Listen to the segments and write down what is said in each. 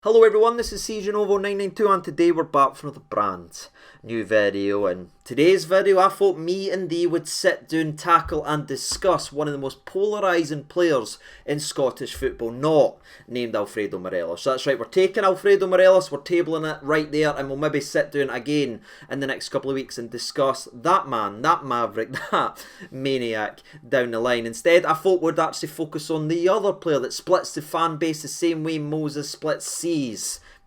Hello everyone, this is CJNovo992 and today we're back for another brand new video. And today's video I thought me and thee would sit down, tackle and discuss one of the most polarising players in Scottish football, not named Alfredo Morelos. So that's right, we're taking Alfredo Morelos, we're tabling it right there, and we'll maybe sit down again in the next couple of weeks and discuss that man, that maverick, that maniac down the line. Instead, I thought we'd actually focus on the other player that splits the fan base the same way Moses splits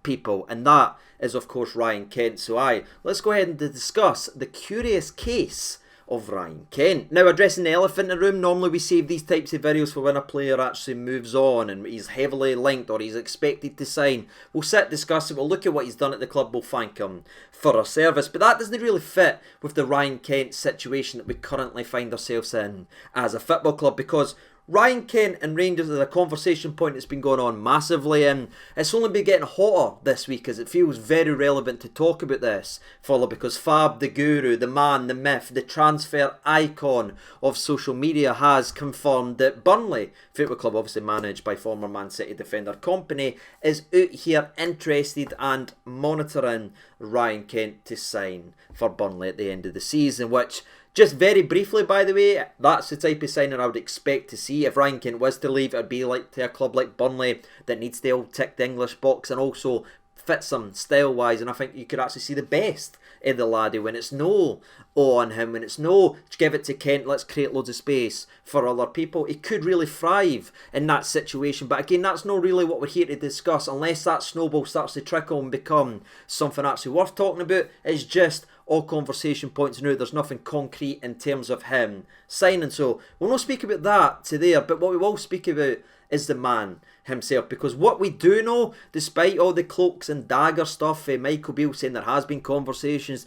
people, and that is of course Ryan Kent. So let's go ahead and discuss the curious case of Ryan Kent. Now, addressing the elephant in the room, normally we save these types of videos for when a player actually moves on and he's heavily linked or he's expected to sign. We'll sit, discuss it, we'll look at what he's done at the club, we'll thank him for our service. But that doesn't really fit with the Ryan Kent situation that we currently find ourselves in as a football club, because Ryan Kent and Rangers is a conversation point that's been going on massively, and it's only been getting hotter this week as it feels very relevant to talk about this, Fuller, because Fab, the guru, the man, the myth, the transfer icon of social media, has confirmed that Burnley Football Club, obviously managed by former Man City defender Company, is out here interested and monitoring Ryan Kent to sign for Burnley at the end of the season, which, just very briefly, by the way, that's the type of signing I would expect to see. If Ryan Kent was to leave, it would be like to a club like Burnley that needs to all tick the English box and also fits him style-wise. And I think you could actually see the best in the laddie when it's no on him, when it's no give it to Kent, let's create loads of space for other people. He could really thrive in that situation. But again, that's not really what we're here to discuss unless that snowball starts to trickle and become something actually worth talking about. It's just all conversation points now. There's nothing concrete in terms of him signing. So we'll not speak about that today, but what we will speak about is the man himself, because what we do know, despite all the cloaks and dagger stuff, Michael Beale saying there has been conversations,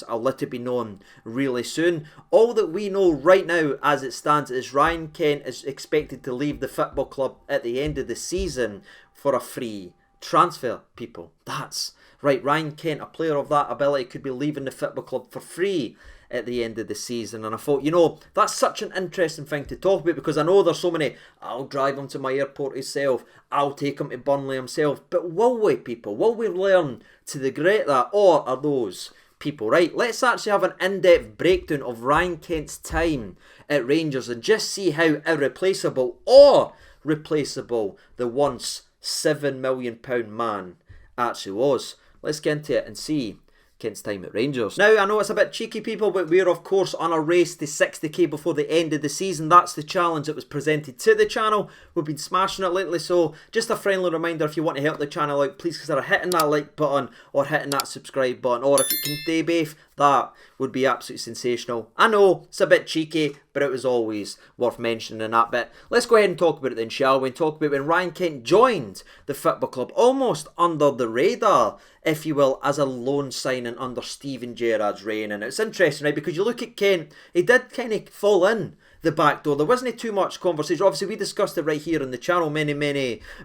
I'll let it be known really soon. All that we know right now as it stands is Ryan Kent is expected to leave the football club at the end of the season for a free transfer, people. That's right, Ryan Kent, a player of that ability, could be leaving the football club for free at the end of the season. And I thought, that's such an interesting thing to talk about, because I know there's so many, I'll drive him to my airport himself, I'll take him to Burnley himself. But will we, people? Will we learn to regret that? Or are those people right? Let's actually have an in-depth breakdown of Ryan Kent's time at Rangers and just see how irreplaceable or replaceable the once £7 million man actually was. Let's get into it and see Kent's time at Rangers. Now, I know it's a bit cheeky, people, but we're of course on a race to 60k before the end of the season. That's the challenge that was presented to the channel. We've been smashing it lately, so just a friendly reminder, if you want to help the channel out, please consider hitting that like button or hitting that subscribe button, or if you can do both, that would be absolutely sensational. I know it's a bit cheeky, but it was always worth mentioning that bit. Let's go ahead and talk about it then, shall we? And talk about when Ryan Kent joined the football club, almost under the radar, if you will, as a loan signing under Steven Gerrard's reign. And it's interesting, right, because you look at Kent, he did kind of fall in the back door. There wasn't too much conversation. Obviously, we discussed it right here on the channel many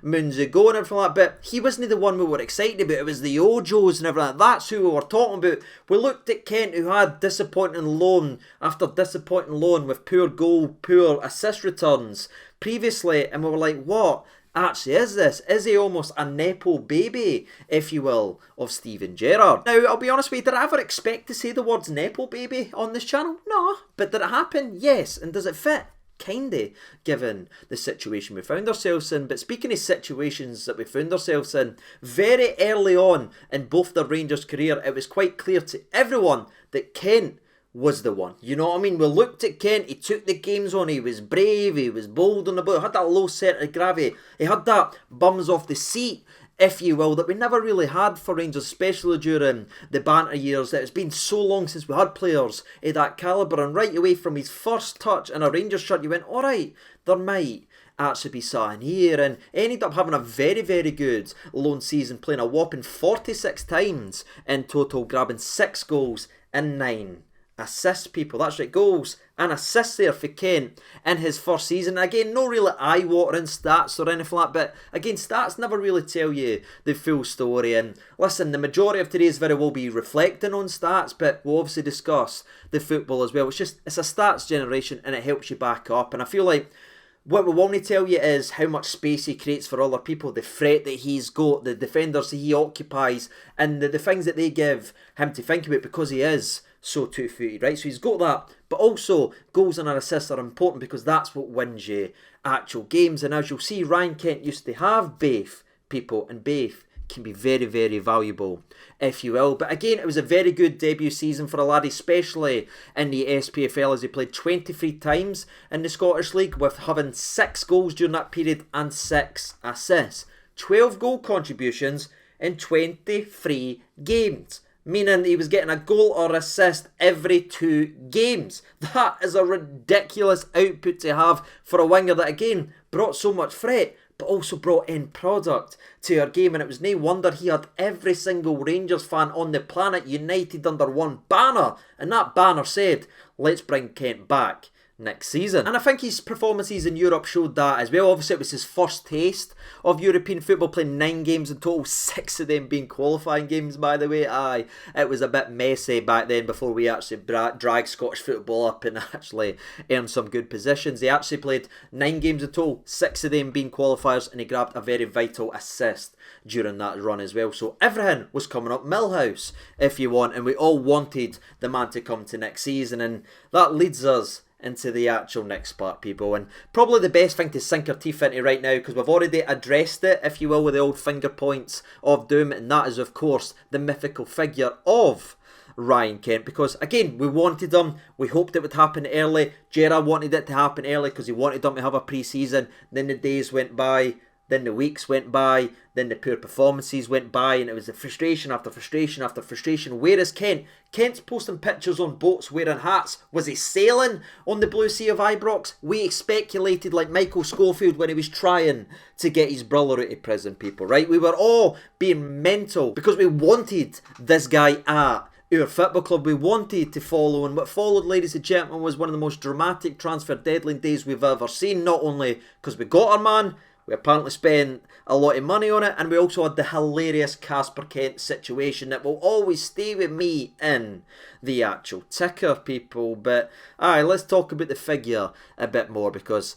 moons ago and everything like that, but he wasn't the one we were excited about. It was the Ojos and everything. That's who we were talking about. We looked at Kent, who had disappointing loan after disappointing loan with poor goal, poor assist returns previously, and we were like, what actually is this? Is he almost a Nepo baby, if you will, of Steven Gerrard? Now, I'll be honest with you, did I ever expect to say the words Nepo baby on this channel? No. But did it happen? Yes. And does it fit? Kinda, given the situation we found ourselves in. But speaking of situations that we found ourselves in, very early on in both the Rangers' career, it was quite clear to everyone that Kent was the one. You know what I mean? We looked at Kent, he took the games on, he was brave, he was bold on the ball, he had that low centre of gravity, he had that bums off the seat, if you will, that we never really had for Rangers, especially during the banter years. It's been so long since we had players of that calibre, and right away from his first touch in a Rangers shirt, you went, alright, there might actually be something here, and ended up having a very good loan season, playing a whopping 46 times in total, grabbing 6 goals and 9 assists, people. That's right, goals and assists there for Kent in his first season. Again, no really eye-watering stats or anything like that, but again, stats never really tell you the full story. And listen, the majority of today's video will be reflecting on stats, but we'll obviously discuss the football as well. It's a stats generation and it helps you back up. And I feel like What we want to tell you is how much space he creates for other people, the threat that he's got, the defenders that he occupies, and the things that they give him to think about because he is so two-footed, right? So he's got that, but also goals and assists are important because that's what wins you actual games. And as you'll see, Ryan Kent used to have both, people, and both can be very, very valuable, if you will. But again, it was a very good debut season for a lad, especially in the SPFL, as he played 23 times in the Scottish League, with having 6 goals during that period and 6 assists. 12 goal contributions in 23 games, meaning he was getting a goal or assist every 2 games. That is a ridiculous output to have for a winger that, again, brought so much threat, but also brought in product to our game. And it was no wonder he had every single Rangers fan on the planet united under one banner. And that banner said, let's bring Kent back next season. And I think his performances in Europe showed that as well. Obviously, it was his first taste of European football, playing 9 games in total, 6 of them being qualifying games, by the way. Aye, it was a bit messy back then before we actually dragged Scottish football up and actually earned some good positions. He actually played 9 games in total, 6 of them being qualifiers, and he grabbed a very vital assist during that run as well. So everything was coming up Millhouse, if you want, and we all wanted the man to come to next season, and that leads us into the actual next part, people, and probably the best thing to sink our teeth into right now, because we've already addressed it, if you will, with the old finger points of doom, and that is, of course, the mythical figure of Ryan Kent, because again, we wanted him, we hoped it would happen early. Gerrard wanted it to happen early because he wanted him to have a pre-season. Then the days went by, then the weeks went by, then the poor performances went by, and it was the frustration after frustration after frustration. Where is Kent? Kent's posting pictures on boats wearing hats. Was he sailing on the blue sea of Ibrox? We speculated like Michael Schofield when he was trying to get his brother out of prison, people, right? We were all being mental because we wanted this guy at our football club. We wanted to follow, and what followed, ladies and gentlemen, was one of the most dramatic transfer deadline days we've ever seen. Not only because we got our man, we apparently spent a lot of money on it, and we also had the hilarious Casper Kent situation that will always stay with me in the actual ticker, people. But let's talk about the figure a bit more, because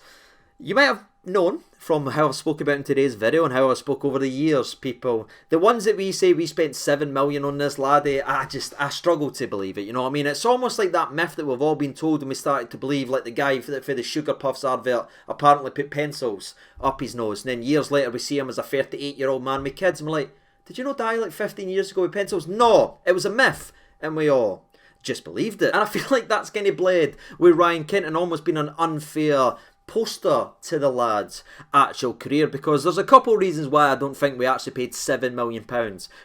you might have known from how I've spoke about in today's video and how I spoke over the years, people, the ones that we say we spent 7 million on this laddie, I struggle to believe it, you know what I mean? It's almost like that myth that we've all been told when we started to believe, like the guy for the Sugar Puffs advert apparently put pencils up his nose, and then years later we see him as a 38-year-old man with kids, and we're like, did you not die like 15 years ago with pencils? No, it was a myth, and we all just believed it. And I feel like that's kind of bled with Ryan Kent and almost been an unfair poster to the lad's actual career, because there's a couple of reasons why I don't think we actually paid £7 million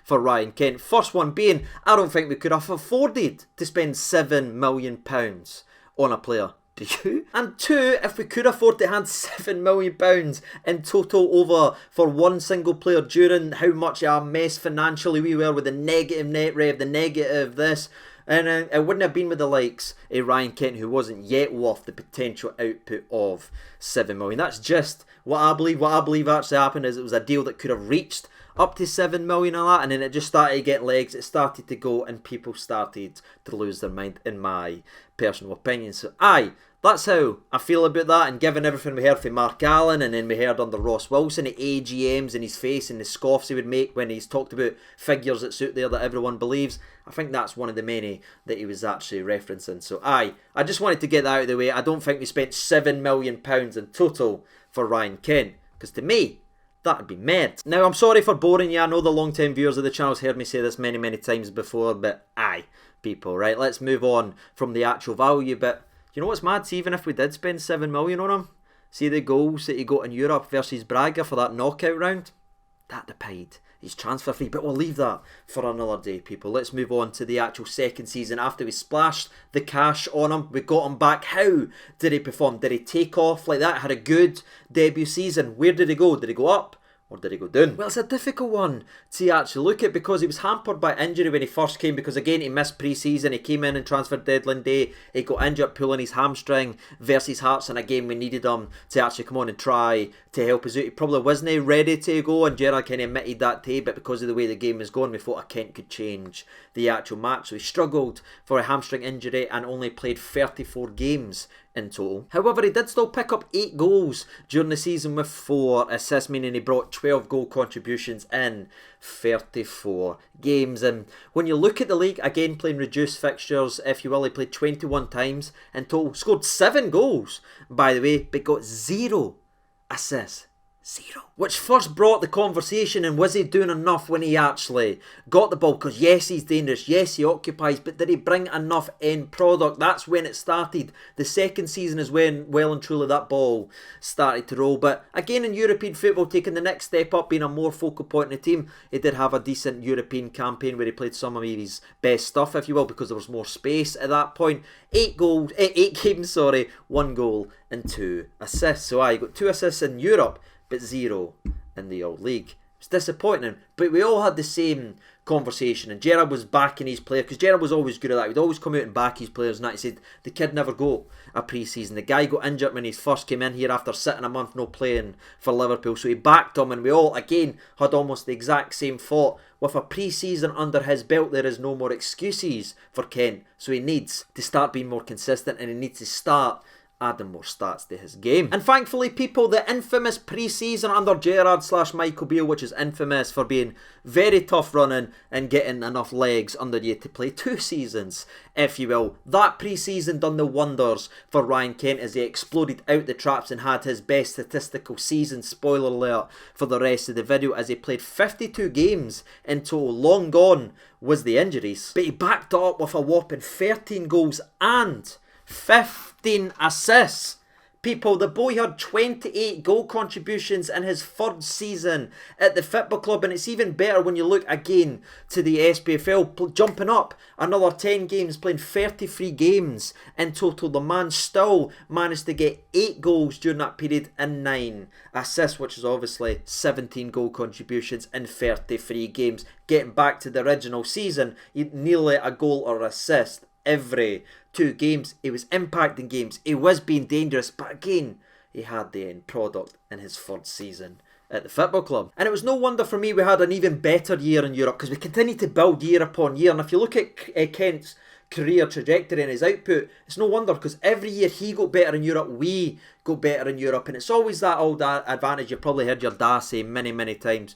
for Ryan Kent. First one being, I don't think we could have afforded to spend £7 million on a player. Do you? And 2, if we could afford to hand £7 million in total over for one single player during how much of a mess financially we were with the negative net rev, the negative this, and it wouldn't have been with the likes of Ryan Kent, who wasn't yet worth the potential output of 7 million. That's just what I believe. What I believe actually happened is it was a deal that could have reached up to 7 million and that, and then it just started to get legs, it started to go, and people started to lose their mind, in my personal opinion. So that's how I feel about that, and given everything we heard from Mark Allen, and then we heard under Ross Wilson, the AGMs in his face and the scoffs he would make when he's talked about figures that's out there that everyone believes, I think that's one of the many that he was actually referencing. So I just wanted to get that out of the way. I don't think we spent £7 million in total for Ryan Kent, because to me, that would be mad. Now, I'm sorry for boring you. I know the long-time viewers of the channel have heard me say this many, many times before, but people, right? Let's move on from the actual value. But you know what's mad? See, even if we did spend 7 million on him, see the goals that he got in Europe versus Braga for that knockout round? That'd have paid his transfer fee, but we'll leave that for another day, people. Let's move on to the actual second season. After we splashed the cash on him, we got him back. How did he perform? Did he take off like that? Had a good debut season? Where did he go? Did he go up? Or did he go down? Well, it's a difficult one to actually look at, because he was hampered by injury when he first came, because again, he missed pre-season. He came in transfer deadline day, he got injured pulling his hamstring versus Hearts in a game we needed him to actually come on and try to help us out. He probably wasn't ready to go, and Gerrard kind of admitted that too, but because of the way the game was going, we thought a Kent could change the actual match. So he struggled for a hamstring injury and only played 34 games in total. However, he did still pick up 8 goals during the season with 4 assists, meaning he brought 12 goal contributions in 34 games. And when you look at the league, again playing reduced fixtures, if you will, he played 21 times in total, scored 7 goals, by the way, but got 0 assists. 0. Which first brought the conversation, and was he doing enough when he actually got the ball? Because yes, he's dangerous, yes, he occupies, but did he bring enough end product? That's when it started. The second season is when, well and truly, that ball started to roll. But again, in European football, taking the next step up, being a more focal point in the team, he did have a decent European campaign where he played some of his best stuff, if you will, because there was more space at that point. 8 games, 1 goal and 2 assists. So he got 2 assists in Europe, but 0 in the old league. It's disappointing, but we all had the same conversation, and Gerrard was backing his player, because Gerrard was always good at that. He'd always come out and back his players, and that he said the kid never got a pre-season. The guy got injured when he first came in here after sitting a month no playing for Liverpool, so he backed him, and we all again had almost the exact same thought. With a pre-season under his belt, there is no more excuses for Kent, so he needs to start being more consistent, and he needs to start adding more stats to his game. And thankfully, people, the infamous pre-season under Gerrard / Michael Beale, which is infamous for being very tough running and getting enough legs under you to play 2 seasons, if you will. That pre-season done the wonders for Ryan Kent as he exploded out the traps and had his best statistical season, spoiler alert for the rest of the video, as he played 52 games in total. Long gone was the injuries, but he backed it up with a whopping 13 goals and 15 assists. People, the boy had 28 goal contributions in his 3rd season at the football club, and it's even better when you look again to the SPFL, jumping up another 10 games, playing 33 games in total. The man still managed to get 8 goals during that period and 9 assists, which is obviously 17 goal contributions in 33 games. Getting back to the original season, nearly a goal or assist every 2 games. He was impacting games, he was being dangerous, but again, he had the end product in his 3rd season at the football club. And it was no wonder for me we had an even better year in Europe, because we continued to build year upon year. And if you look at Kent's career trajectory and his output, it's no wonder, because every year he got better in Europe, we got better in Europe. And it's always that old advantage you've probably heard your dad say many times: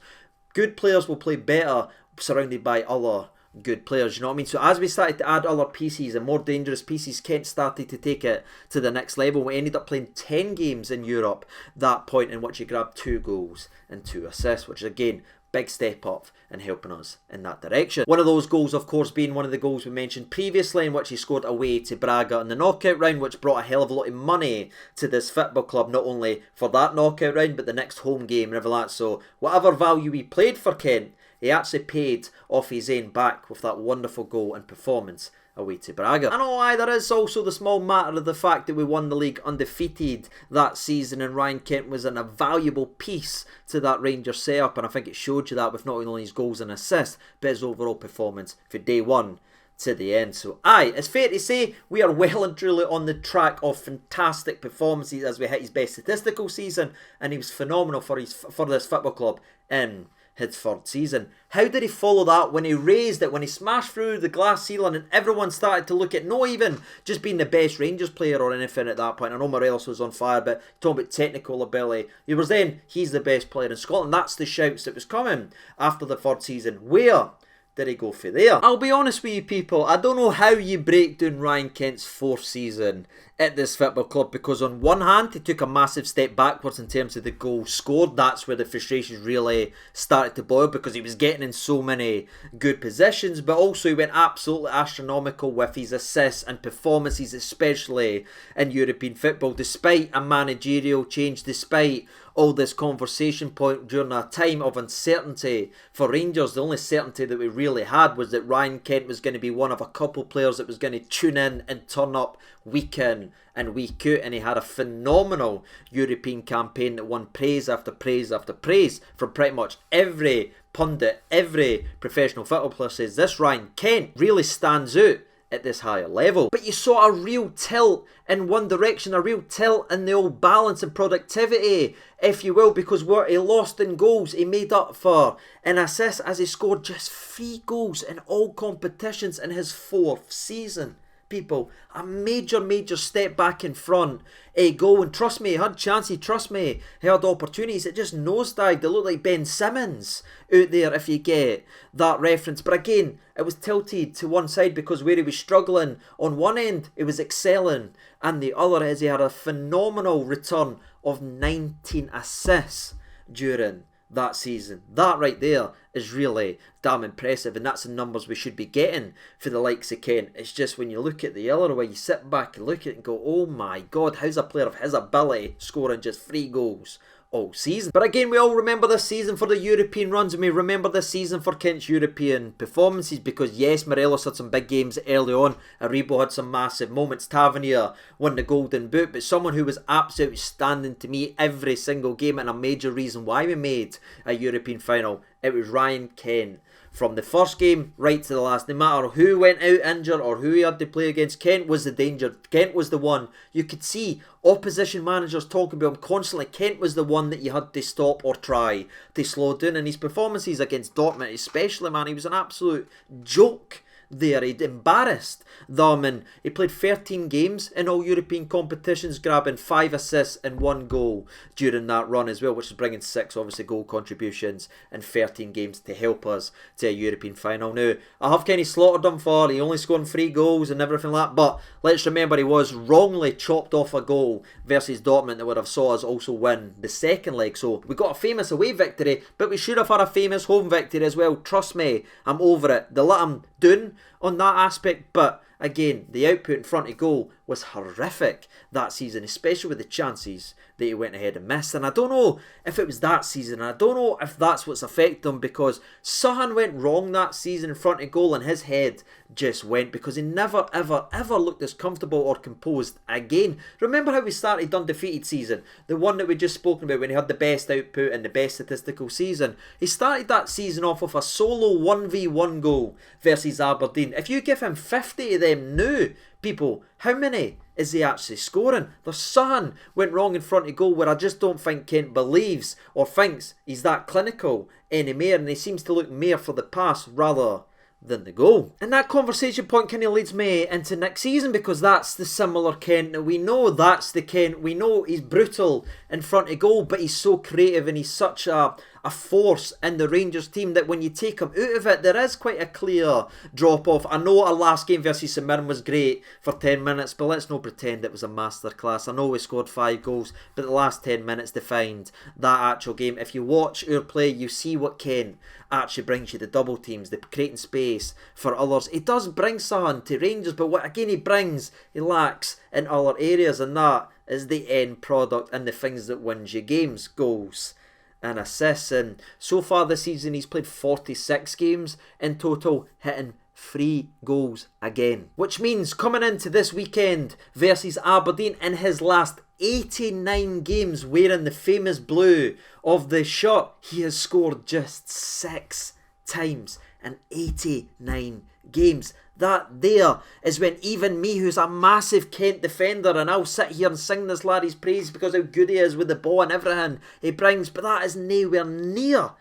good players will play better surrounded by other good players, you know what I mean? So as we started to add other pieces and more dangerous pieces, Kent started to take it to the next level. We ended up playing 10 games in Europe that point, in which he grabbed 2 goals and 2 assists, which is again big step up and helping us in that direction. One of those goals, of course, being one of the goals we mentioned previously, in which he scored away to Braga in the knockout round, which brought a hell of a lot of money to this football club, not only for that knockout round, but the next home game and everything like that. So whatever value he played for Kent, he actually paid off his own back with that wonderful goal and performance away to Braga. And there is also the small matter of the fact that we won the league undefeated that season, and Ryan Kent was a valuable piece to that Rangers setup, and I think it showed you that with not only his goals and assists, but his overall performance for day 1 to the end. So it's fair to say we are well and truly on the track of fantastic performances as we hit his best statistical season, and he was phenomenal for this football club in his 3rd season. How did he follow that when he raised it, when he smashed through the glass ceiling, and everyone started to look at not even just being the best Rangers player or anything at that point? I know Morelos was on fire, but talking about technical ability, he was then, he's the best player in Scotland. That's the shouts that was coming after the 3rd season. Where did he go for there? I'll be honest with you people, I don't know how you break down Ryan Kent's 4th season at this football club, because on one hand he took a massive step backwards in terms of the goals scored. That's where the frustrations really started to boil, because he was getting in so many good positions, but also he went absolutely astronomical with his assists and performances, especially in European football, despite a managerial change, despite all this conversation point during a time of uncertainty for Rangers. The only certainty that we really had was that Ryan Kent was going to be one of a couple players that was going to tune in and turn up week in and week out, and he had a phenomenal European campaign that won praise after praise after praise from pretty much every pundit. Every professional football player says this Ryan Kent really stands out at this higher level. But you saw a real tilt in one direction, a real tilt in the old balance and productivity, if you will, because what he lost in goals, he made up for in assists, as he scored just 3 goals in all competitions in his 4th season. people. A major step back in front. A goal, and trust me, he had chances, trust me, he had opportunities. It just nosedived. It looked like Ben Simmons out there, if you get that reference. But again, it was tilted to one side because where he was struggling on one end, he was excelling, and the other is he had a phenomenal return of 19 assists during that season. That right there is really damn impressive, and that's the numbers we should be getting for the likes of Kent. It's just when you look at the other way, you sit back and look at it and go, oh my god, how's a player of his ability scoring just 3 goals all season? But again, we all remember this season for the European runs, and we remember this season for Kent's European performances, because yes, Morelos had some big games early on, Aribo had some massive moments, Tavernier won the Golden Boot, but someone who was absolutely standing to me every single game, and a major reason why we made a European final, it was Ryan Kent. From the first game right to the last, no matter who went out injured or who he had to play against, Kent was the danger. Kent was the one. You could see opposition managers talking about him constantly. Kent was the one that you had to stop or try to slow down. And his performances against Dortmund especially, man, he was an absolute joke there. He'd embarrassed them, and he played 13 games in all European competitions, grabbing 5 assists and 1 goal during that run as well, which is bringing 6 obviously goal contributions in 13 games to help us to a European final. Now, I have kind of slaughtered him for he only scoring 3 goals and everything like that, but let's remember he was wrongly chopped off a goal versus Dortmund that would have saw us also win the second leg. So we got a famous away victory, but we should have had a famous home victory as well. Trust me, I'm over it. They let him down on that aspect, but again, the output in front of goal was horrific that season, especially with the chances that he went ahead and missed. And I don't know if it was that season, and I don't know if that's what's affected him, because Sahan went wrong that season in front of goal and his head just went, because he never ever looked as comfortable or composed again. Remember how we started undefeated season, the one that we just spoken about when he had the best output and the best statistical season? He started that season off with a solo 1v1 goal versus Aberdeen. If you give him 50 of them now, people, how many is he actually scoring? The Sahan went wrong in front of goal, where I just don't think Kent believes or thinks he's that clinical anymore, and he seems to look more for the pass rather than the goal. And that conversation point kind of leads me into next season, because that's the similar Kent that we know. That's the Kent we know. He's brutal in front of goal, but he's so creative, and he's such a force in the Rangers team that when you take him out of it, there is quite a clear drop off. I know our last game versus St Mirren was great for 10 minutes, but let's not pretend it was a masterclass. I know we scored 5 goals, but the last 10 minutes defined that actual game. If you watch our play, you see what Kent actually brings you, the double teams, the creating space for others. He does bring Sahan to Rangers, but what again he brings, he lacks in other areas, and that is the end product and the things that wins you games, goals and assists. And so far this season he's played 46 games in total, hitting 3 goals again, which means coming into this weekend versus Aberdeen, in his last 89 games wearing the famous blue of the shirt, he has scored just 6 times in 89 games. That there is when even me, who's a massive Kent defender, and I'll sit here and sing this laddie's praise because how good he is with the ball and everything he brings, but that is nowhere near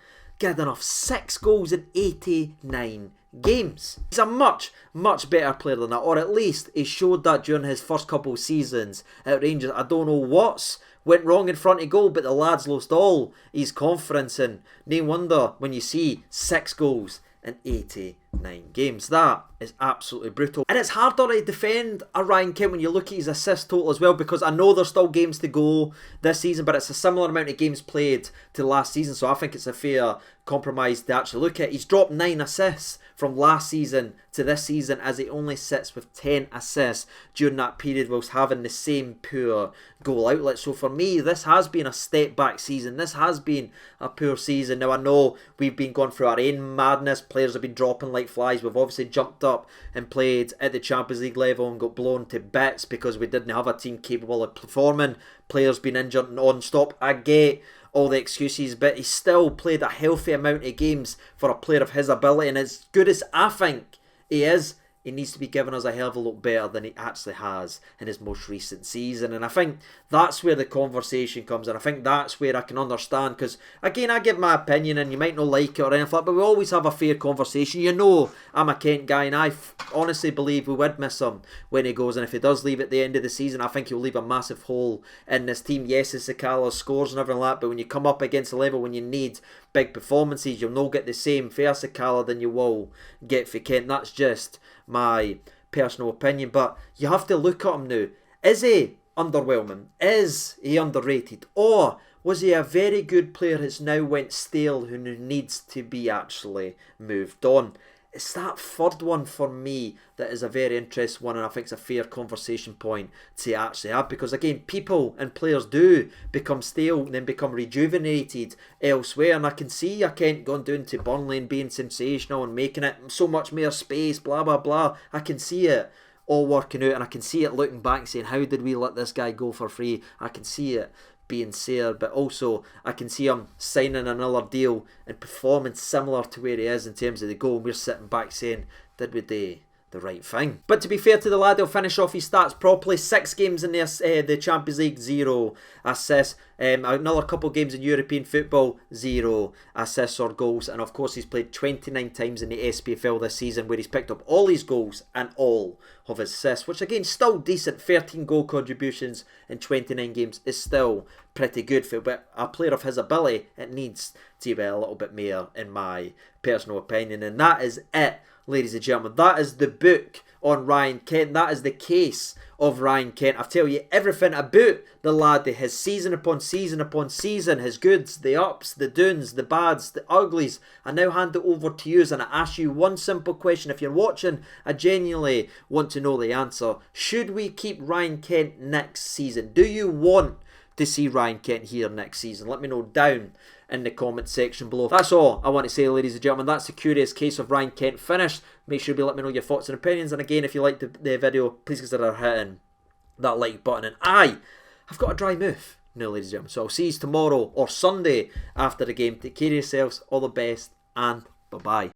good enough. 6 goals in 89 games. He's a much better player than that, or at least he showed that during his first couple of seasons at Rangers. I don't know what's went wrong in front of goal, but the lad's lost all his confidence, and no wonder when you see 6 goals in 89 games. That is absolutely brutal. And it's harder to defend a Ryan Kent when you look at his assist total as well, because I know there's still games to go this season, but it's a similar amount of games played to last season, so I think it's a fair compromise to actually look at. He's dropped 9 assists from last season to this season, as he only sits with 10 assists during that period whilst having the same poor goal outlet. So for me, this has been a step back season. This has been a poor season. Now I know we've been going through our own madness. Players have been dropping like flies. We've obviously jumped up and played at the Champions League level and got blown to bits because we didn't have a team capable of performing. Players been injured non-stop. I get all the excuses, but he still played a healthy amount of games for a player of his ability, and as good as I think he is, he needs to be giving us a hell of a lot better than he actually has in his most recent season. And I think that's where the conversation comes, and I think that's where I can understand, because again, I give my opinion and you might not like it or anything, but we always have a fair conversation. You know, I'm a Kent guy, and I honestly believe we would miss him when he goes, and if he does leave at the end of the season, I think he'll leave a massive hole in this team. Yes, it's Sakala scores and everything like that, but when you come up against a level when you need big performances, you'll not get the same for Sakala than you will get for Kent. That's just my personal opinion, but you have to look at him now. Is he underwhelming? Is he underrated? Or was he a very good player that's now went stale, who needs to be actually moved on? It's that third one for me that is a very interesting one, and I think it's a fair conversation point to actually have, because again, people and players do become stale and then become rejuvenated elsewhere, and I can see a Kent going down to Burnley and being sensational and making it so much more space, blah blah blah. I can see it all working out, and I can see it looking back saying, how did we let this guy go for free? I can see it being sad, but also I can see him signing another deal and performing similar to where he is in terms of the goal, and we're sitting back saying, did we do the right thing? But to be fair to the lad, he'll finish off his stats properly. 6 games in the Champions League, 0 assists. Another couple of games in European football, 0 assists or goals, and of course he's played 29 times in the SPFL this season, where he's picked up all his goals and all of his assists, which again, still decent. 13 goal contributions in 29 games is still pretty good for a player of his ability. It needs to be a little bit more, in my personal opinion. And that is it, ladies and gentlemen. That is the book on Ryan Kent. That is the case of Ryan Kent. I've tell you everything about the lad, his season upon season upon season, his goods, the ups, the downs, the bads, the uglies. I now hand it over to you, and I ask you one simple question. If you're watching, I genuinely want to know the answer. Should we keep Ryan Kent next season? Do you want to see Ryan Kent here next season? Let me know down in the comment section below. That's all I want to say, ladies and gentlemen. That's the curious case of Ryan Kent finished. Make sure you let me know your thoughts and opinions, and again, if you liked the video, please consider hitting that like button. And I've got a dry mouth now, ladies and gentlemen, so I'll see you tomorrow or Sunday after the game. Take care of yourselves, all the best, and bye bye.